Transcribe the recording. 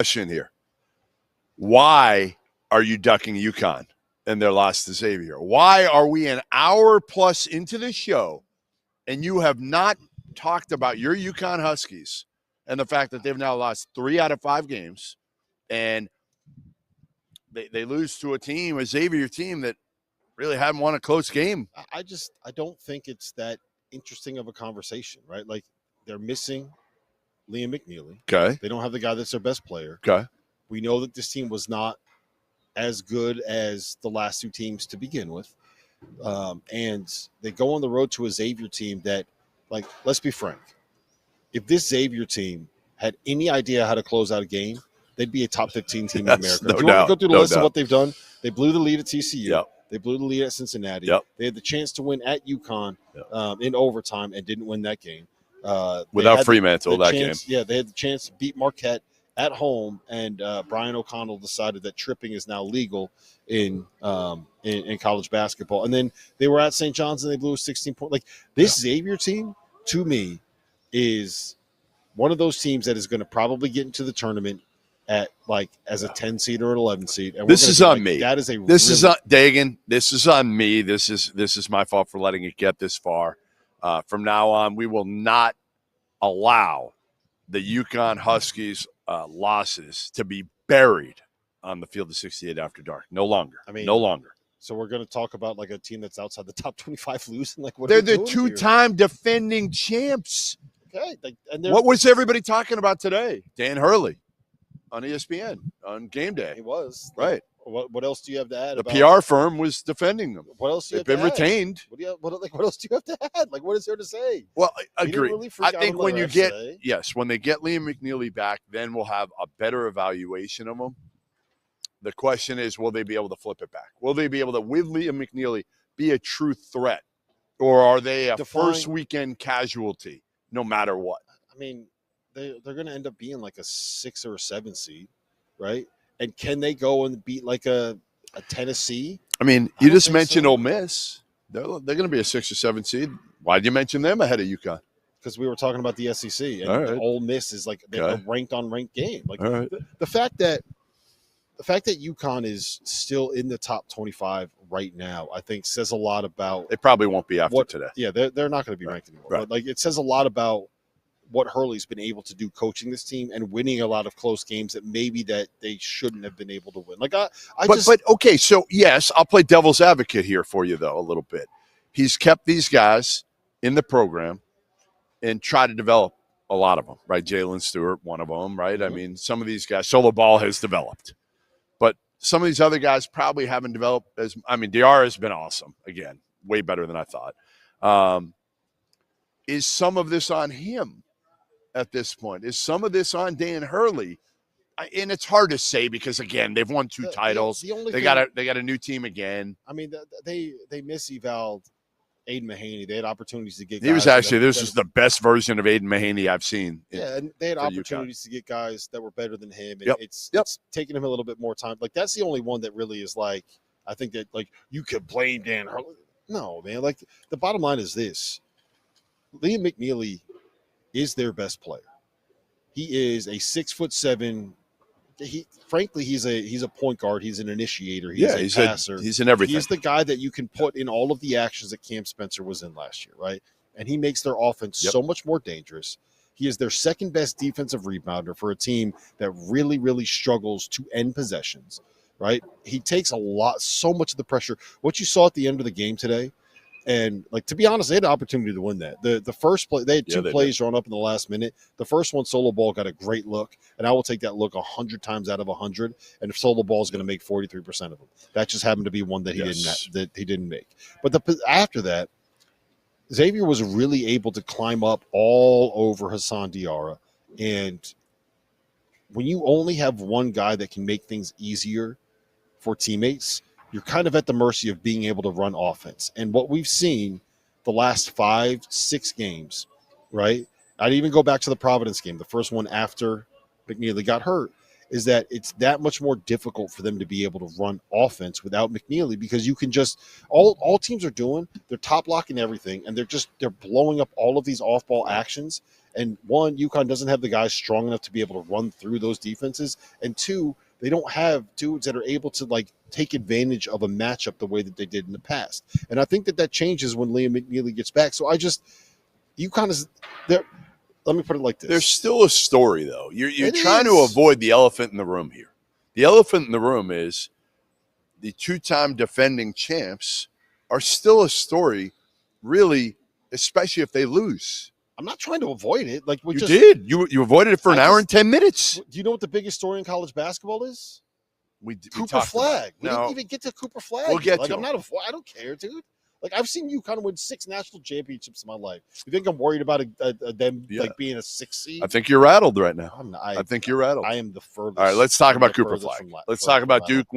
question here. Why are you ducking UConn and their loss to Xavier? Why are we an hour plus into the show and you have not talked about your UConn Huskies and the fact that they've now lost 3 out of 5 games, and they lose to a Xavier team that really haven't won a close game? I don't think it's that interesting of a conversation, right? Like, they're missing Liam McNeely. Okay. They don't have the guy that's their best player. Okay. We know that this team was not as good as the last 2 teams to begin with. And they go on the road to a Xavier team that, like, let's be frank. If this Xavier team had any idea how to close out a game, they'd be a top 15 team in America. No If you doubt, want to go through the list doubt. of what they've done, they blew the lead at TCU. Yep. They blew the lead at Cincinnati. Yep. They had the chance to win at UConn Yep. In overtime and didn't win that game. Without Fremantle, that game. game. Yeah, they had the chance to beat Marquette at home, and Brian O'Connell decided that tripping is now legal in college basketball. And then they were at St. John's and they blew a 16-point. Like, this Xavier team, to me, is one of those teams that is going to probably get into the tournament at, like, as a 10 seed or an 11 seed. And this is on me. That is is on Dagan. This is on me. This is my fault for letting it get this far. From now on, we will not allow the UConn Huskies losses to be buried on the field of 68 after dark. No longer. No longer. So we're going to talk about, like, a team that's outside the top 25 losing. Like, what they're are we the doing two-time defending champs. Okay. What was everybody talking about today? Dan Hurley on ESPN on game day. He was. Right. What else do you have to add? The PR firm was defending them. What else do you They've have to been retained. What else do you have to add? Like, what is there to say? Well, I agree. Really I think when you get when they get Liam McNeely back, then we'll have a better evaluation of them. The question is, will they be able to flip it back? Will they be able to, with Liam McNeely, be a true threat? Or are they a first weekend casualty no matter what? I mean, they're going to end up being like a 6 or a 7 seed, right? And can they go and beat like a Tennessee? I mean, you just mentioned Ole Miss. They're going to be a 6 or 7 seed. Why did you mention them ahead of UConn? Because we were talking about the SEC, and Ole Miss is like a ranked on ranked game. Like the fact that UConn is still in the top 25 right now, I think says a lot about. They probably won't be after today. Yeah, they're not going to be ranked anymore. Right. But, like, it says a lot about what Hurley's been able to do coaching this team and winning a lot of close games that maybe that they shouldn't have been able to win. Like, but okay, so yes, I'll play devil's advocate here for you though a little bit. He's kept these guys in the program and tried to develop a lot of them, right? Jalen Stewart, one of them, right? Mm-hmm. I mean, some of these guys, Solo Ball has developed, but some of these other guys probably haven't developed as. I mean, Diarra has been awesome again, way better than I thought. Is some of this on him? At this point, is some of this on Dan Hurley? And it's hard to say because, again, they've won 2 titles. They got a new team again. I mean, they misevaled Aiden Mahaney. They had opportunities to get. He was actually this is the best version of Aiden Mahaney I've seen. And they had opportunities to get guys that were better than him. And yep. It's taking him a little bit more time. Like, that's the only one that really is like. I think that, like, you could blame Dan Hurley. No, man. Like, the bottom line is this: Liam McNeely is their best player. He is a 6'7". He's a point guard. He's an initiator. He's a passer. He's in everything. He's the guy that you can put in all of the actions that Cam Spencer was in last year, right? And he makes their offense so much more dangerous. He is their second best defensive rebounder for a team that really, really struggles to end possessions, right? He takes so much of the pressure. What you saw at the end of the game today. And, like, to be honest, they had an opportunity to win that. The first play, they had 2 plays drawn up in the last minute. The first one, Solo Ball got a great look, and I will take that look 100 times out of 100. And if Solo Ball is going to make 43% of them, that just happened to be one that he didn't make. But after that, Xavier was really able to climb up all over Hassan Diarra. And when you only have one guy that can make things easier for teammates, you're kind of at the mercy of being able to run offense. And what we've seen the last 5-6 games, right? I'd even go back to the Providence game, the first one after McNeely got hurt, is that it's that much more difficult for them to be able to run offense without McNeely because you can just all teams are doing, they're top locking everything, and they're blowing up all of these off-ball actions. And one, UConn doesn't have the guys strong enough to be able to run through those defenses. And two, they don't have dudes that are able to like take advantage of a matchup the way that they did in the past. And I think that changes when Liam McNeely gets back. So UConn is there. Let me put it like this. There's still a story, though. You're trying to avoid the elephant in the room here. The elephant in the room is the two-time defending champs are still a story, really, especially if they lose. I'm not trying to avoid it. Like you did. You avoided it for an hour and 10 minutes. Do you know what the biggest story in college basketball is? Cooper Flag. We didn't even get to Cooper Flag. We'll get to him. I don't care, dude. Like, I've seen UConn win 6 national championships in my life. You think I'm worried about them like being a 6 seed? I think you're rattled right now. I think you're rattled. I am the furthest. All right, let's talk about Cooper Flag. Let's talk about Duke.